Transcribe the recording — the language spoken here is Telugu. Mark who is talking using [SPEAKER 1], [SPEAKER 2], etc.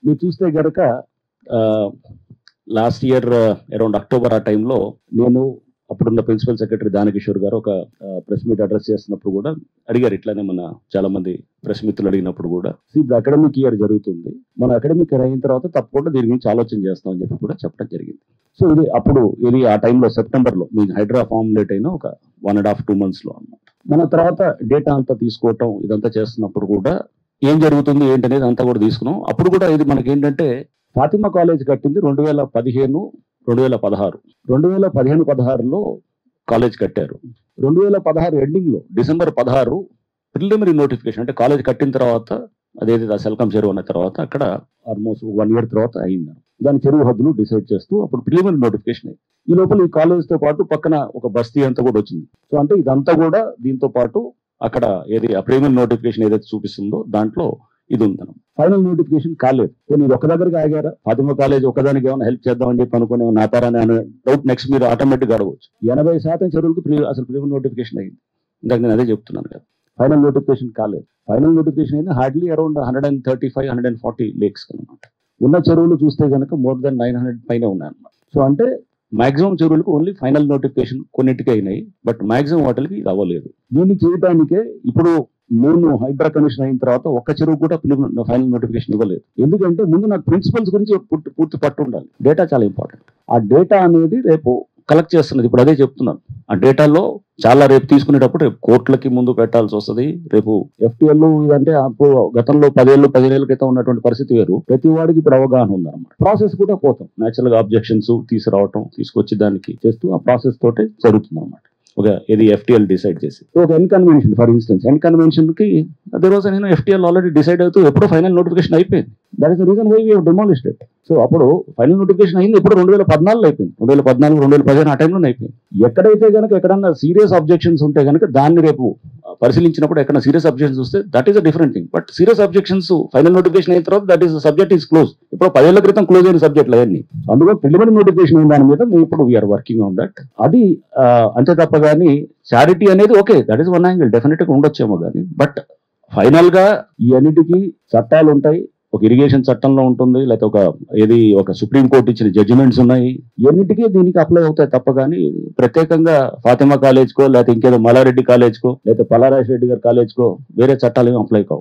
[SPEAKER 1] మీరు చూస్తే గనక లాస్ట్ ఇయర్ అరౌండ్ అక్టోబర్ ఆ టైంలో నేను అప్పుడున్న ప్రిన్సిపల్ సెక్రటరీ దానకిషోర్ గారు ఒక ప్రెస్ మీట్ అడ్రస్ చేస్తున్నప్పుడు కూడా అడిగారు. ఇట్లానే మన చాలా మంది ప్రెస్ మిత్రులు అడిగినప్పుడు కూడా ఇప్పుడు అకాడమిక్ ఇయర్ జరుగుతుంది, మన అకాడమిక్ ఇయర్ అయిన తర్వాత తప్పకుండా దీని గురించి ఆలోచన చేస్తాం అని చెప్పి కూడా చెప్పడం జరిగింది. సో ఇది ఆ టైంలో సెప్టెంబర్లో మీకు హైడ్రా ఫార్ములేట్ అయిన ఒక 1.5-2 months లో అన్నమాట. మన తర్వాత డేటా అంతా తీసుకోవటం ఇదంతా చేస్తున్నప్పుడు కూడా ఏం జరుగుతుంది ఏంటనేది అంతా కూడా తీసుకున్నాం. అప్పుడు కూడా ఇది మనకి ఏంటంటే ఫాతిమా కాలేజ్ కట్టింది 2015-2016. 2015-16లో కాలేజ్ కట్టారు. 2016 ఎండింగ్ లో December 16 ప్రిలిమినరీ నోటిఫికేషన్, అంటే కాలేజ్ కట్టిన తర్వాత అదేది సెల్కం చెరువు అన్న తర్వాత అక్కడ ఆల్మోస్ట్ 1 year తర్వాత అయింది. దాని చెరువు హద్దులు డిసైడ్ చేస్తూ అప్పుడు ప్రిలిమినరీ నోటిఫికేషన్ అయింది. ఈ లోపల ఈ కాలేజ్ తో పాటు పక్కన ఒక బస్తీ అంతా కూడా వచ్చింది. సో అంటే ఇదంతా కూడా దీంతో పాటు అక్కడ ఆ ప్రిలిమినరీ నోటిఫికేషన్ ఏదైతే చూపిస్తుందో దాంట్లో ఇది ఉందనం. ఫైనల్ నోటిఫికేషన్ కాలేదు. మీరు ఒక దగ్గరికి ఆగారా? ఫాతిమా కాలేజ్ ఒకదానికి ఏమైనా హెల్ప్ చేద్దామని చెప్పి అనుకునే నాతారని అనే డౌట్ నెక్స్ట్ మీరు ఆటోమేటిక్గా అడగవచ్చు. 80% చెరువులకు అసలు ప్రిలిమినరీ నోటిఫికేషన్ అయింది. ఇందాక నేను అదే చెప్తున్నాను కదా, ఫైనల్ నోటిఫికేషన్ కాలేదు. ఫైనల్ నోటిఫికేషన్ అయింది హార్డ్లీ అరౌండ్ 135-140 lakes అనమాట. ఉన్న చెరువులు చూస్తే కనుక more than 900 పైన ఉన్నాయన్నమాట. సో అంటే మాక్సిమం చెరువులకు ఓన్లీ ఫైనల్ నోటిఫికేషన్ కొన్నిటికి అయినాయి, బట్ మాక్సిమం వాటికి ఇది అవ్వలేదు. దీన్ని చేయడానికే ఇప్పుడు నేను హైడ్రా కమిషన్ అయిన తర్వాత ఒక్క చెరువు కూడా ఫైనల్ నోటిఫికేషన్ ఇవ్వలేదు. ఎందుకంటే ముందు నాకు ప్రిన్సిపల్స్ గురించి పూర్తి పట్టు ఉండాలి. డేటా చాలా ఇంపార్టెంట్. ఆ డేటా అనేది రేపు కలెక్ట్ చేస్తున్నది. ఇప్పుడు అదే చెప్తున్నాను. ఆ డేటాలో చాలా రేపు తీసుకునేటప్పుడు రేపు కోర్టులకి ముందు పెట్టాల్సి వస్తుంది. రేపు FTL ఇదంటే గతంలో 10-15 ఏళ్ల క్రితం ఉన్నటువంటి పరిస్థితి వేరు. ప్రతి వాడికి ఇప్పుడు అవగాహన ఉందన్నమాట. ప్రాసెస్ కూడా పోతాం. నేచురల్ గా అబ్జెక్షన్స్ తీసుకురావటం, తీసుకొచ్చి దానికి చేస్తూ ఆ ప్రాసెస్ తోటే జరుగుతుంది అన్నమాట. FTL డిసైడ్ చేసి ఒక ఎన్కన్వెన్షన్, ఫర్ ఇన్స్టెన్స్ ఎన్కన్వెన్షన్ కి అదే రోజు నేను FTL ఆల్రెడీ డిసైడ్ అవుతూ ఎప్పుడో ఫైనల్ నోటిఫికేషన్ అయిపోయింది. That is the reason why we have demolished it. So అప్పుడు ఫైనల్ నోటిఫికేషన్ అయింది ఎప్పుడు 2014లో అయిపోయింది. 2014-2015 ఆ టైంలోనే అయిపోయింది. ఎక్కడైతే కనుక ఎక్కడన్నా సీరియస్ అబ్జెక్షన్స్ ఉంటే కనుక దాన్ని రేపు పరిశీలించినప్పుడు ఎక్కడ సీరియస్ అబ్జెక్షన్స్ వస్తే that is a different thing. But serious objections final notification అయిన తర్వాత that is subject is close. ఇప్పుడు 10 ఏళ్ల క్రితం క్లోజ్ అయిన సబ్జెక్టులు అవన్నీ. అందులో ప్రిలిమినరీ నోటిఫికేషన్ అయిన దాని మీద మేము ఇప్పుడు వీఆర్ వర్కింగ్ ఆన్ దట్. అది అంతే తప్ప కానీ చారిటీ అనేది okay, that is one angle, definite గా ఉండొచ్చేమో కానీ, బట్ ఫైనల్ గా ఈ అన్నిటికీ చట్టాలు ఉంటాయి. ఒక ఇరిగేషన్ చట్టంలో ఉంటుంది, లేకపోతే ఒక సుప్రీంకోర్టు ఇచ్చిన జడ్జిమెంట్స్ ఉన్నాయి. ఇవన్నిటికీ దీనికి అప్లై అవుతాయి తప్ప కానీ ప్రత్యేకంగా ఫాతిమా కాలేజ్కో లేకపోతే ఇంకేదో మల్లారెడ్డి కాలేజ్కో లేకపోతే పల్లారాజరెడ్డి గారి కాలేజ్కో వేరే చట్టాలు ఏమి అప్లై కావు.